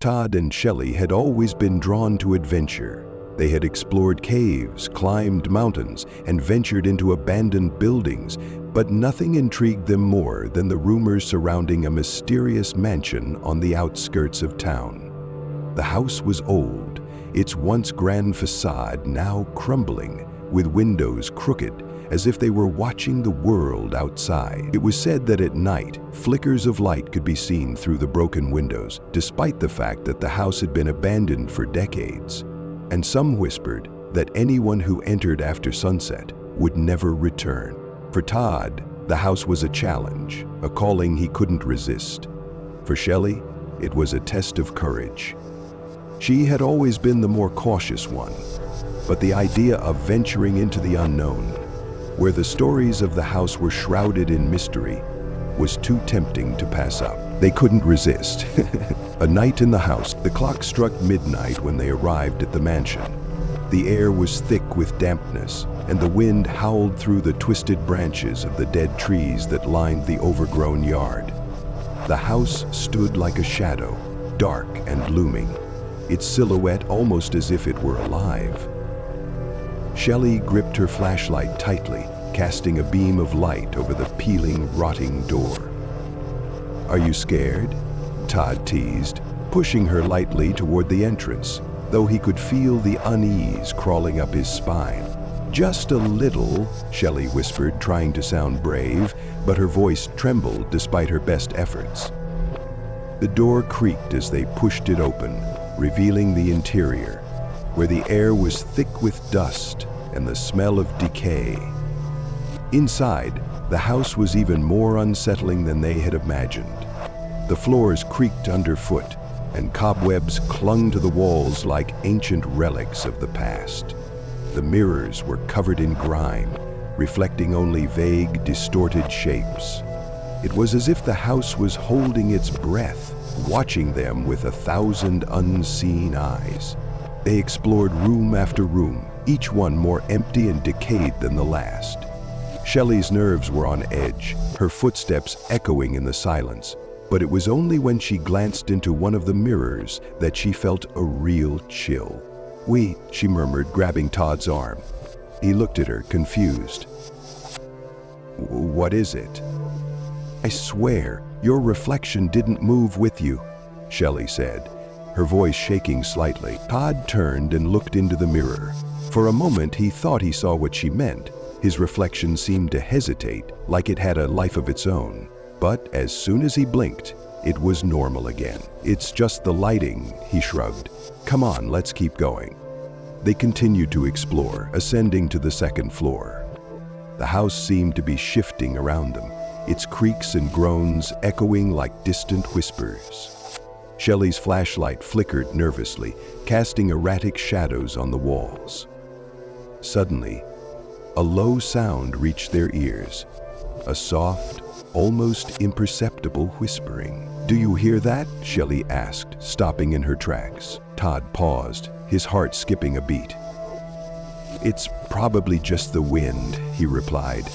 Todd and Shelley had always been drawn to adventure. They had explored caves, climbed mountains, and ventured into abandoned buildings, but nothing intrigued them more than the rumors surrounding a mysterious mansion on the outskirts of town. The house was old, its once grand facade now crumbling, with windows crooked, as if they were watching the world outside. It was said that at night, flickers of light could be seen through the broken windows, despite the fact that the house had been abandoned for decades. And some whispered that anyone who entered after sunset would never return. For Todd, the house was a challenge, a calling he couldn't resist. For Shelley, it was a test of courage. She had always been the more cautious one, but the idea of venturing into the unknown, where the stories of the house were shrouded in mystery, was too tempting to pass up. They couldn't resist. A night in the house, the clock struck midnight when they arrived at the mansion. The air was thick with dampness, and the wind howled through the twisted branches of the dead trees that lined the overgrown yard. The house stood like a shadow, dark and looming, its silhouette almost as if it were alive. Shelley gripped her flashlight tightly, casting a beam of light over the peeling, rotting door. "Are you scared?" Todd teased, pushing her lightly toward the entrance, though he could feel the unease crawling up his spine. "Just a little," Shelley whispered, trying to sound brave, but her voice trembled despite her best efforts. The door creaked as they pushed it open, revealing the interior, where the air was thick with dust and the smell of decay. Inside, the house was even more unsettling than they had imagined. The floors creaked underfoot, and cobwebs clung to the walls like ancient relics of the past. The mirrors were covered in grime, reflecting only vague, distorted shapes. It was as if the house was holding its breath, watching them with 1,000 unseen eyes. They explored room after room, each one more empty and decayed than the last. Shelley's nerves were on edge, her footsteps echoing in the silence, but it was only when she glanced into one of the mirrors that she felt a real chill. She murmured, grabbing Todd's arm. He looked at her, confused. "What is it?" "I swear, your reflection didn't move with you," Shelley said, her voice shaking slightly. Todd turned and looked into the mirror. For a moment, he thought he saw what she meant. His reflection seemed to hesitate, like it had a life of its own. But as soon as he blinked, it was normal again. "It's just the lighting," he shrugged. "Come on, let's keep going." They continued to explore, ascending to the second floor. The house seemed to be shifting around them, its creaks and groans echoing like distant whispers. Shelley's flashlight flickered nervously, casting erratic shadows on the walls. Suddenly, a low sound reached their ears, a soft, almost imperceptible whispering. "Do you hear that?" Shelley asked, stopping in her tracks. Todd paused, his heart skipping a beat. "It's probably just the wind," he replied,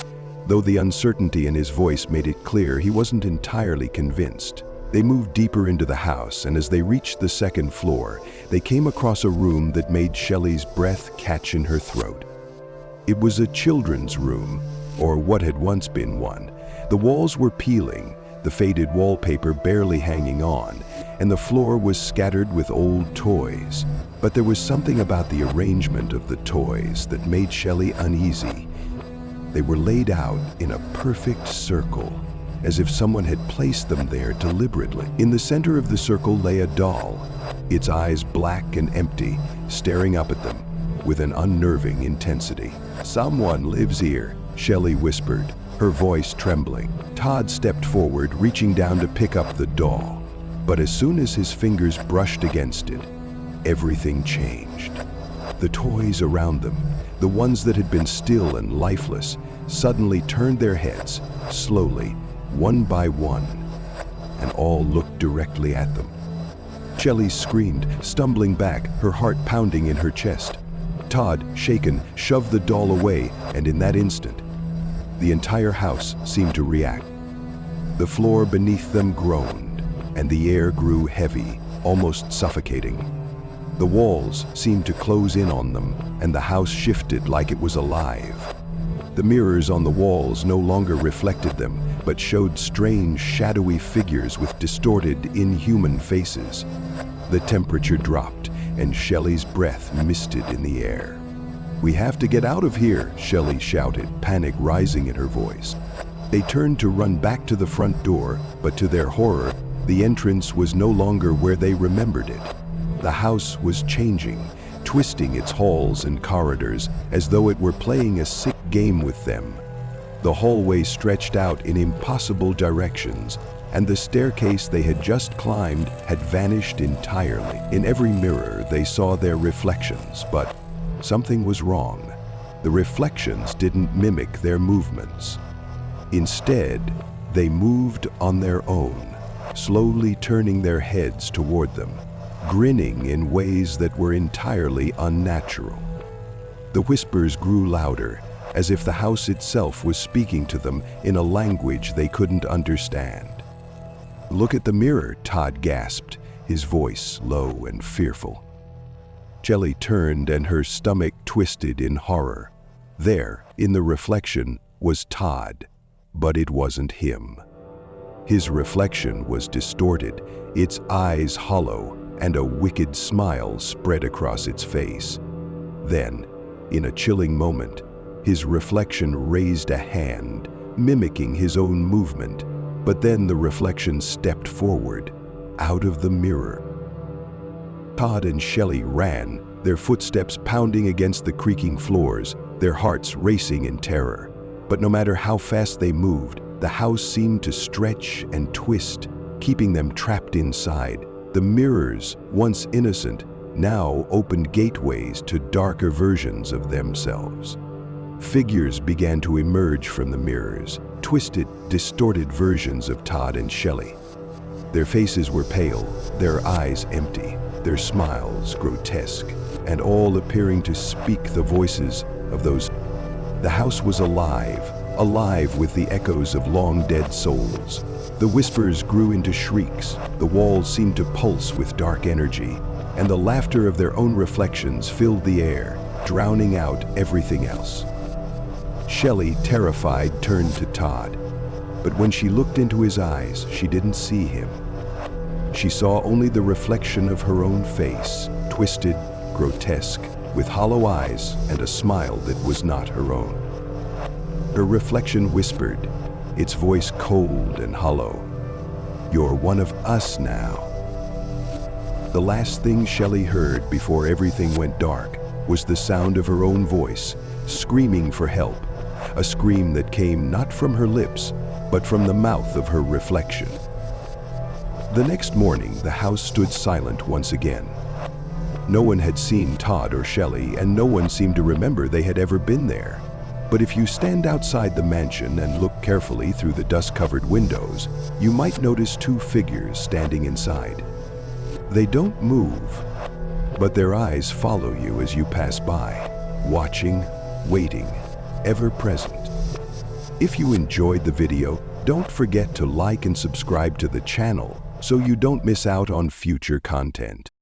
though the uncertainty in his voice made it clear he wasn't entirely convinced. They moved deeper into the house, and as they reached the second floor, they came across a room that made Shelley's breath catch in her throat. It was a children's room, or what had once been one. The walls were peeling, the faded wallpaper barely hanging on, and the floor was scattered with old toys. But there was something about the arrangement of the toys that made Shelley uneasy. They were laid out in a perfect circle, as if someone had placed them there deliberately. In the center of the circle lay a doll, its eyes black and empty, staring up at them with an unnerving intensity. "Someone lives here," Shelley whispered, her voice trembling. Todd stepped forward, reaching down to pick up the doll. But as soon as his fingers brushed against it, everything changed. The toys around them, the ones that had been still and lifeless, suddenly turned their heads, slowly, one by one, and all looked directly at them. Shelley screamed, stumbling back, her heart pounding in her chest. Todd, shaken, shoved the doll away, and in that instant, the entire house seemed to react. The floor beneath them groaned, and the air grew heavy, almost suffocating. The walls seemed to close in on them, and the house shifted like it was alive. The mirrors on the walls no longer reflected them, but showed strange, shadowy figures with distorted, inhuman faces. The temperature dropped, and Shelley's breath misted in the air. "We have to get out of here," Shelley shouted, panic rising in her voice. They turned to run back to the front door, but to their horror, the entrance was no longer where they remembered it. The house was changing, twisting its halls and corridors as though it were playing a sick game with them. The hallway stretched out in impossible directions, and the staircase they had just climbed had vanished entirely. In every mirror, they saw their reflections, but something was wrong. The reflections didn't mimic their movements. Instead, they moved on their own, slowly turning their heads toward them, grinning in ways that were entirely unnatural. The whispers grew louder, as if the house itself was speaking to them in a language they couldn't understand. "Look at the mirror," Todd gasped, his voice low and fearful. Shelley turned and her stomach twisted in horror. There, in the reflection, was Todd, but it wasn't him. His reflection was distorted, its eyes hollow, and a wicked smile spread across its face. Then, in a chilling moment, his reflection raised a hand, mimicking his own movement, but then the reflection stepped forward, out of the mirror. Todd and Shelley ran, their footsteps pounding against the creaking floors, their hearts racing in terror. But no matter how fast they moved, the house seemed to stretch and twist, keeping them trapped inside. The mirrors, once innocent, now opened gateways to darker versions of themselves. Figures began to emerge from the mirrors, twisted, distorted versions of Todd and Shelley. Their faces were pale, their eyes empty, their smiles grotesque, and all appearing to speak the voices of those. The house was alive with the echoes of long-dead souls. The whispers grew into shrieks, the walls seemed to pulse with dark energy, and the laughter of their own reflections filled the air, drowning out everything else. Shelley, terrified, turned to Todd, but when she looked into his eyes, she didn't see him. She saw only the reflection of her own face, twisted, grotesque, with hollow eyes and a smile that was not her own. Her reflection whispered, its voice cold and hollow, "You're one of us now." The last thing Shelley heard before everything went dark was the sound of her own voice, screaming for help, a scream that came not from her lips, but from the mouth of her reflection. The next morning, the house stood silent once again. No one had seen Todd or Shelley, and no one seemed to remember they had ever been there. But if you stand outside the mansion and look carefully through the dust-covered windows, you might notice two figures standing inside. They don't move, but their eyes follow you as you pass by, watching, waiting, ever present. If you enjoyed the video, don't forget to like and subscribe to the channel so you don't miss out on future content.